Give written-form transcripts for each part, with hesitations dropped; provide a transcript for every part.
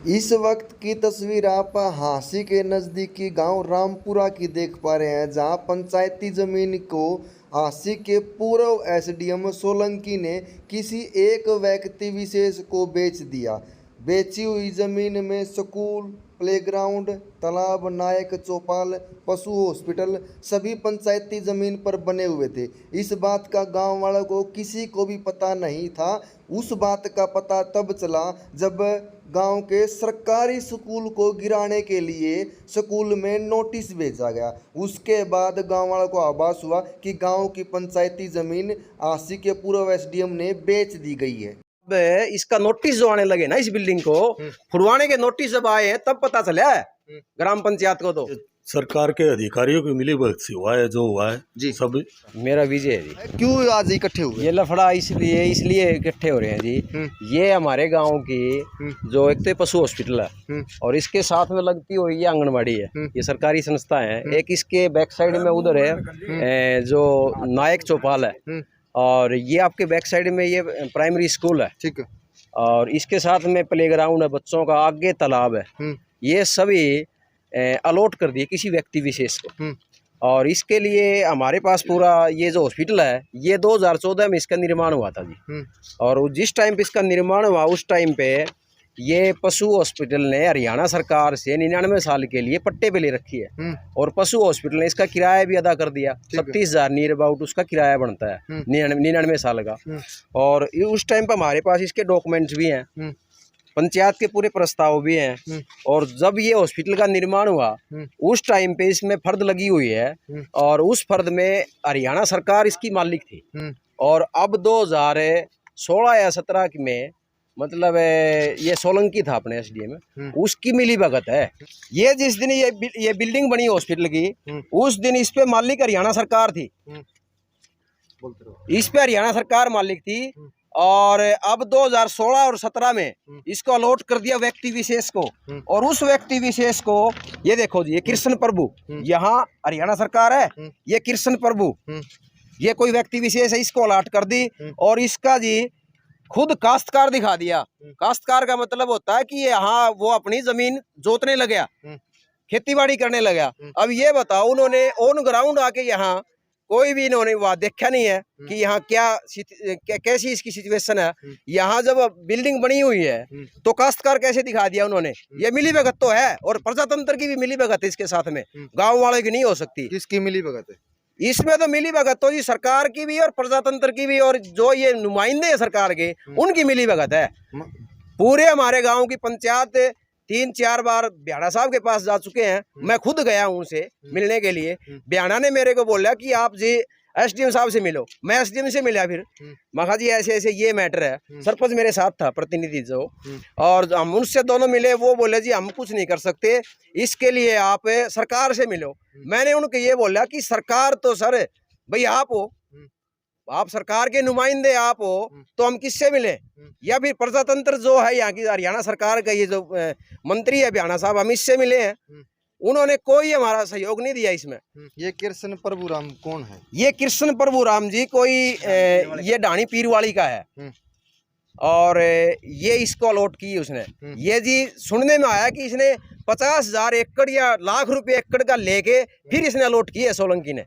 इस वक्त की तस्वीर आप हांसी के नज़दीकी गांव रामपुरा की देख पा रहे हैं, जहां पंचायती जमीन को हांसी के पूर्व एसडीएम सोलंकी ने किसी एक व्यक्ति विशेष को बेच दिया। बेची हुई जमीन में स्कूल, प्लेग्राउंड, तालाब, नायक चौपाल, पशु हॉस्पिटल सभी पंचायती जमीन पर बने हुए थे। इस बात का गांव वालों को किसी को भी पता नहीं था। उस बात का पता तब चला जब गांव के सरकारी स्कूल को गिराने के लिए स्कूल में नोटिस भेजा गया। उसके बाद गांव वालों को आभास हुआ कि गांव की पंचायती जमीन आसी के पूर्व एसडीएम ने बेच दी गई है। अब इसका नोटिस जो आने लगे ना, इस बिल्डिंग को खुलवाने के नोटिस जब आए हैं तब पता चला है ग्राम पंचायत को। तो सरकार के अधिकारियों की मिलीभगत से हुआ है जो हुआ है जी। सब मेरा विजय है जी। क्यों आज इकट्ठे हुए? ये लफड़ा इसलिए इकट्ठे हो रहे हैं जी। ये हमारे गांव की जो एक तो पशु हॉस्पिटल है और इसके साथ में लगती हुई ये आंगनबाड़ी है, ये सरकारी संस्था है। एक इसके बैक साइड में उधर है जो नायक चौपाल है, और ये आपके बैक साइड में ये प्राइमरी स्कूल है, ठीक है। और इसके साथ में प्लेग्राउंड है बच्चों का, आगे तालाब है। ये सभी अलॉट कर दिए किसी व्यक्ति विशेष को। और इसके लिए हमारे पास पूरा ये जो हॉस्पिटल है ये 2014 में इसका निर्माण हुआ था जी। और जिस टाइम पे इसका निर्माण हुआ उस टाइम पे ये पशु हॉस्पिटल ने हरियाणा सरकार से 99 साल के लिए पट्टे पे ले रखी है। और पशु हॉस्पिटल ने इसका किराया भी अदा कर दिया, 37,000 नियर अबाउट उसका किराया बनता है 99 साल का। और उस टाइम पे हमारे पास इसके डॉक्यूमेंट्स भी हैं, पंचायत के पूरे प्रस्ताव भी हैं। और जब ये हॉस्पिटल का निर्माण हुआ उस टाइम पे इसमें फर्द लगी हुई है, और उस फर्द में हरियाणा सरकार इसकी मालिक थी। और अब 2016 या 17 में मतलब ये सोलंकी था अपने एसडीएम, उसकी मिली भगत है। ये जिस दिन ये बिल्डिंग बनी हॉस्पिटल की उस दिन इस पे मालिक हरियाणा सरकार थी, इस पे हरियाणा सरकार मालिक थी। और अब 2016 और 17 में इसको अलॉट कर दिया व्यक्ति विशेष को। और उस व्यक्ति विशेष को ये देखो जी, ये कृष्ण प्रभु, यहाँ हरियाणा सरकार है, ये कृष्ण प्रभु, ये कोई व्यक्ति विशेष है, इसको अलॉट कर दी। और इसका जी खुद काश्तकार दिखा दिया। काश्तकार का मतलब होता है कि यहाँ वो अपनी जमीन जोतने लग गया, खेती बाड़ी करने लगा। अब ये बताओ, उन्होंने ऑन ग्राउंड आके यहाँ कोई भी इन्होंने वहाँ देखा नहीं है कि यहाँ कैसी इसकी सिचुएशन है। यहाँ जब बिल्डिंग बनी हुई है तो काश्तकार कैसे दिखा दिया उन्होंने। ये मिली भगत तो है, और प्रजातंत्र की भी मिली भगत है इसके साथ में, गांव वालों की नहीं हो सकती। किसकी मिली भगत है इसमें? तो मिली भगत तो जी सरकार की भी और प्रजातंत्र की भी, और जो ये नुमाइंदे हैं सरकार के उनकी मिली भगत है। पूरे हमारे गाँव की पंचायत 3-4 बार ब्याणा साहब के पास जा चुके हैं। मैं खुद गया हूँ उनसे मिलने के लिए। ब्याणा ने मेरे को बोला कि आप जी एसडीएम साहब से मिलो। मैं एसडीएम से मिला, फिर मैं कहा जी ऐसे ऐसे ये मैटर है। सरपंच मेरे साथ था, प्रतिनिधि जो, और हम उनसे दोनों मिले। वो बोले जी हम कुछ नहीं कर सकते, इसके लिए आप सरकार से मिलो। मैंने उनको ये बोला कि सरकार तो सर भाई आप हो, आप सरकार के नुमाइंदे आप हो, तो हम किससे मिले? या फिर प्रजातंत्र जो है यहाँ की हरियाणा सरकार का ये जो मंत्री है ब्याणा साहब, हम इससे मिले हैं। उन्होंने कोई हमारा सहयोग नहीं दिया इसमें। ये कृष्ण प्रभु राम कौन है? ये कृष्ण प्रभु राम जी कोई ये ढाणी पीरवाली का है। और ये इसको अलॉट की उसने। ये जी सुनने में आया कि इसने 50,000 एकड़ या लाख रुपए एकड़ का लेके फिर इसने अलॉट की है सोलंकी ने।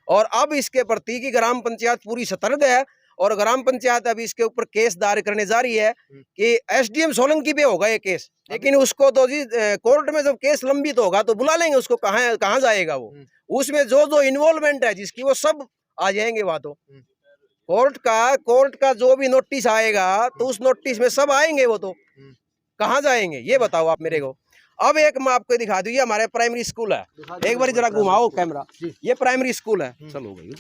और अब इसके प्रति की ग्राम पंचायत पूरी सतर्क है, और ग्राम पंचायत अभी इसके ऊपर केस दायर करने जा रही है कि एसडीएम सोलंकी पे होगा ये केस। लेकिन उसको तो जी कोर्ट में जब केस लंबित होगा तो बुला लेंगे उसको, कहाँ जाएगा वो। उसमें जो इन्वॉल्वमेंट है जिसकी, वो सब आ जाएंगे वहां। तो कोर्ट का जो भी नोटिस आएगा तो उस नोटिस में सब आएंगे, वो तो कहाँ जाएंगे ये बताओ आप मेरे को। अब एक मैं आपको दिखा दूं, ये हमारे प्राइमरी स्कूल है। एक बार जरा घुमाओ कैमरा। ये प्राइमरी स्कूल है। चलो भाई,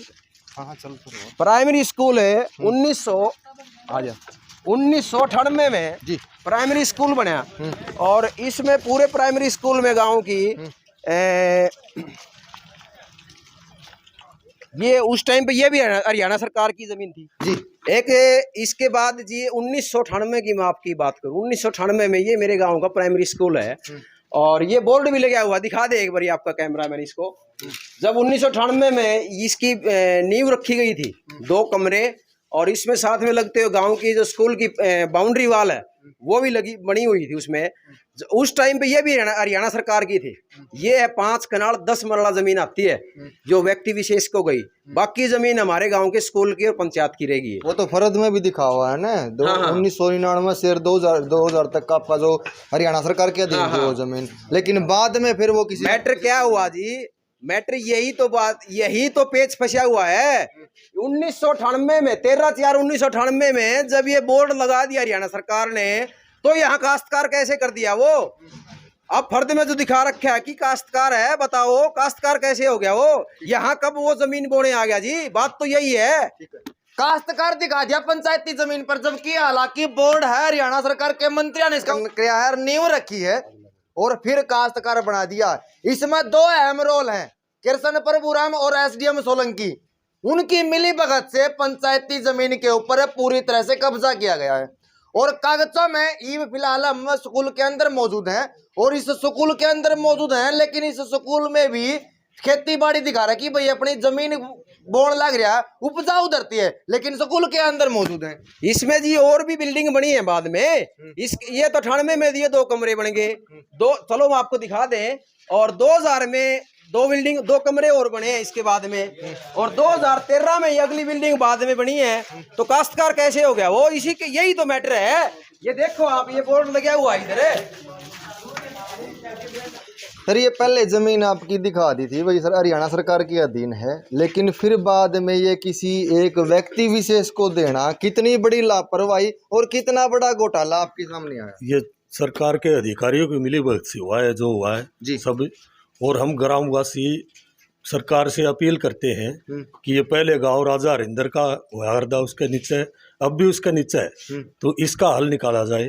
हाँ चल। प्राइमरी स्कूल है 1998 में जी प्राइमरी स्कूल बना। और इसमें पूरे प्राइमरी स्कूल में गांव की ये उस टाइम पे ये भी हरियाणा सरकार की जमीन थी जी। एक इसके बाद जी 1998 की मैं आपकी बात करूं, 1998 में ये मेरे गांव का प्राइमरी स्कूल है। और ये बोर्ड भी लगा हुआ, दिखा दे एक बार आपका कैमरा मैन इसको। जब 1998 में इसकी नींव रखी गई थी, 2 कमरे और इसमें साथ में लगते हुए गांव की जो स्कूल की बाउंड्री वाल है वो भी लगी बनी हुई थी उसमें। उस टाइम पे ये भी हरियाणा सरकार की थी। ये है 5 कनाल 10 मरला जमीन आती है जो व्यक्ति विशेष को गई, बाकी जमीन हमारे गांव के स्कूल की और पंचायत की रहेगी। वो तो फर्द में भी दिखा हुआ है ना, 1999 से 2000 तक का आपका जो हरियाणा सरकार के अधीन थी वो जमीन, लेकिन बाद में फिर वो किसी मैटर क्या हुआ जी, मैटर यही तो पेच फंसा हुआ है। 1998 में 13/4/1998 में जब ये बोर्ड लगा दिया हरियाणा सरकार ने तो यहाँ काश्तकार कैसे कर दिया वो। अब फर्द में जो दिखा रखा है कि काश्तकार है, बताओ काश्तकार कैसे हो गया वो, यहाँ कब वो जमीन बोने आ गया जी, बात तो यही है। काश्तकार दिखा दिया पंचायती जमीन पर, जबकि हालांकि बोर्ड है हरियाणा सरकार के मंत्रियों ने इसका किया है, नींव रखी है और फिर काश्तकार बना दिया। इसमें 2 अहम रोल हैं, कृष्ण प्रभुराम और एसडीएम सोलंकी। उनकी मिली भगत से पंचायती जमीन के ऊपर पूरी तरह से कब्जा किया गया है और कागजों में ई फिलहाल हम स्कूल के अंदर मौजूद हैं और इस स्कूल के अंदर मौजूद हैं, लेकिन इस स्कूल में भी खेती बाड़ी दिखा रहा है कि भाई अपनी जमीन बोन लग रहा, उपजाऊ धरती है, लेकिन स्कूल के अंदर मौजूद है। इसमें जी और भी बिल्डिंग बनी है बाद में, इस ये तो 98 में दिए 2 कमरे बन गए, 2 चलो हम आपको दिखा दें, और 2000 में 2 कमरे और बने हैं इसके बाद में, और 2013 में ये अगली बिल्डिंग बाद में बनी है। तो काश्तकार कैसे हो गया वो, इसी के यही तो मैटर है। ये देखो आप, ये बोर्ड लगा हुआ है इधर। सर ये पहले जमीन आपकी दिखा दी थी भाई, सर हरियाणा सरकार के अधीन है, लेकिन फिर बाद में ये किसी एक व्यक्ति विशेष को देना कितनी बड़ी लापरवाही और कितना बड़ा घोटाला आपके सामने आया। ये सरकार के अधिकारियों की मिली भगत से हुआ है जो हुआ है जी सब। और हम ग्रामवासी सरकार से अपील करते हैं कि ये पहले गांव राजा हरिंदर का हुआ करता, उसके नीचे अब भी उसके नीचे है, तो इसका हल निकाला जाए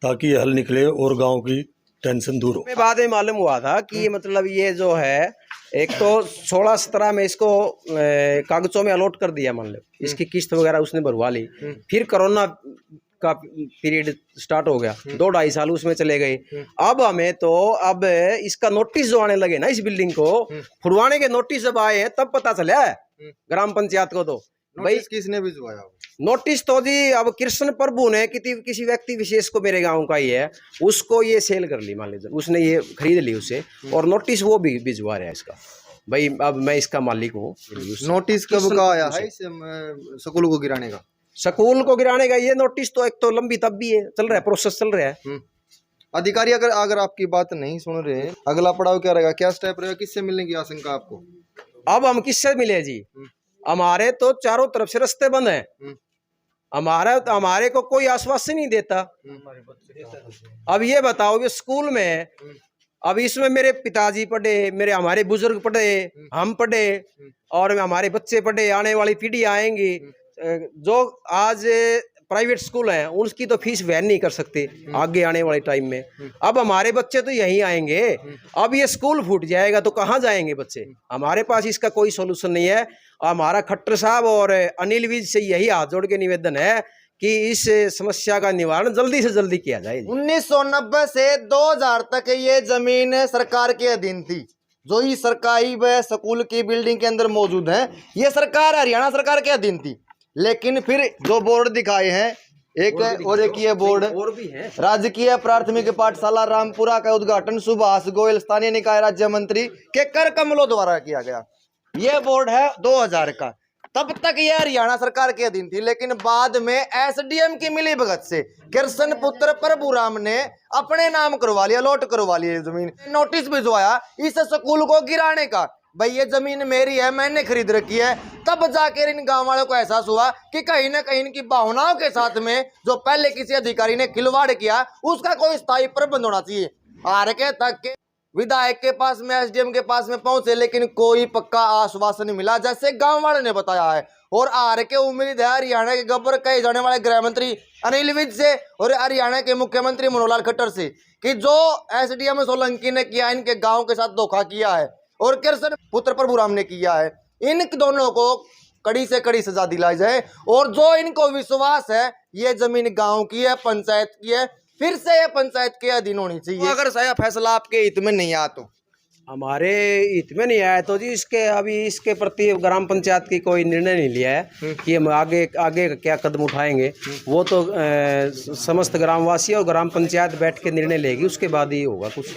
ताकि ये हल निकले और गांव की टेंशन दूर हो। बाद में मालूम हुआ था कि मतलब ये जो है एक तो 16-17 में इसको कागजों में अलॉट कर दिया, मान लो इसकी किस्त वगैरह उसने भरवा ली, फिर कोरोना का पीरियड स्टार्ट हो गया, 2-2.5 साल उसमें चले गए। अब हमें तो अब इसका नोटिस जो आने लगे ना, इस बिल्डिंग को फुड़वाने के नोटिस जब आए हैं तब पता चला है ग्राम पंचायत को। तो भाई किसने भिजवाया नोटिस तो जी अब कृष्ण प्रभु ने किसी व्यक्ति विशेष को, मेरे गांव का ही है, उसको ये सेल कर ली, मान लीजिए उसने ये खरीद ली उससे, और नोटिस वो भी भिजवा रहा है इसका, भाई अब मैं इसका मालिक हूँ। नोटिस कब का आया है इस स्कूल को गिराने का? स्कूल को गिराने का ये नोटिस तो एक तो लंबी तब भी है, चल रहा है, प्रोसेस चल रहा है। अधिकारी अगर आपकी बात नहीं सुन रहे, अगला पड़ाव क्या रहेगा, क्या स्टेप रहेगा, किससे मिलने की आशंका आपको? अब हम किससे मिले जी, हमारे तो चारों तरफ से रास्ते बंद हैं, हमारे को कोई आश्वासन नहीं देता। अब ये बताओ, ये स्कूल में अब इसमें मेरे पिताजी पढ़े, हमारे बुजुर्ग पढ़े, हम पढ़े और हमारे बच्चे पढ़े, आने वाली पीढ़ी आएंगी। जो आज प्राइवेट स्कूल हैं उनकी तो फीस वहन नहीं कर सकते आगे आने वाले टाइम में। अब हमारे बच्चे तो यहीं आएंगे, अब ये स्कूल फूट जाएगा तो कहाँ जाएंगे बच्चे? हमारे पास इसका कोई सोल्यूशन नहीं है। हमारा खट्टर साहब और अनिल विज से यही हाथ जोड़ के निवेदन है कि इस समस्या का निवारण जल्दी से जल्दी किया जाए। 1990 से 2000 तक ये जमीन सरकार के अधीन थी, जो ही सरकारी व स्कूल की बिल्डिंग के अंदर मौजूद है, ये सरकार हरियाणा सरकार के अधीन थी। लेकिन फिर जो बोर्ड दिखाए हैं, एक ये बोर्ड और भी है, राजकीय प्राथमिक पाठशाला रामपुरा का उद्घाटन सुभाष गोयल स्थानीय निकाय राज्य मंत्री के कर कमलों द्वारा किया गया। ये बोर्ड है 2000 का, तब तक ये हरियाणा सरकार के अधीन थी, लेकिन बाद में एसडीएम की मिली भगत से कृष्ण पुत्र प्रभुराम ने अपने नाम करवा लिया, लॉट करवा लिया जमीन, नोटिस भिजवाया इस स्कूल को गिराने का। भाई ये जमीन मेरी है, मैंने खरीद रखी है। तब जाकर इन गांव वालों को एहसास हुआ कि कहीं ना कहीं इनकी भावनाओं के साथ में जो पहले किसी अधिकारी ने खिलवाड़ किया, उसका कोई स्थायी प्रबंध होना चाहिए। आर के तक के विधायक के पास में, एसडीएम के पास में पहुंचे, लेकिन कोई पक्का आश्वासन मिला, जैसे गांव वालों ने बताया है। और आर के उम्मीद है हरियाणा के गब्बर कहे जाने वाले गृह मंत्री अनिल विज से और हरियाणा के मुख्यमंत्री मनोहर लाल खट्टर से कि जो एसडीएम सोलंकी ने किया, इनके गाँव के साथ धोखा किया है और कृष्ण पुत्र प्रभुराम ने किया है, इन दोनों को कड़ी से कड़ी सजा दिलाई जाए। और जो इनको विश्वास है ये जमीन गांव की है, पंचायत की है, फिर से ये पंचायत के अधीन होनी चाहिए। अगर सही फैसला आपके हित में नहीं आ तो हमारे हित में नहीं आया तो जी इसके अभी इसके प्रति ग्राम पंचायत की कोई निर्णय नहीं लिया है कि हम आगे आगे क्या कदम उठाएंगे। वो तो समस्त ग्रामवासी और ग्राम पंचायत बैठ के निर्णय लेगी, उसके बाद ही होगा कुछ।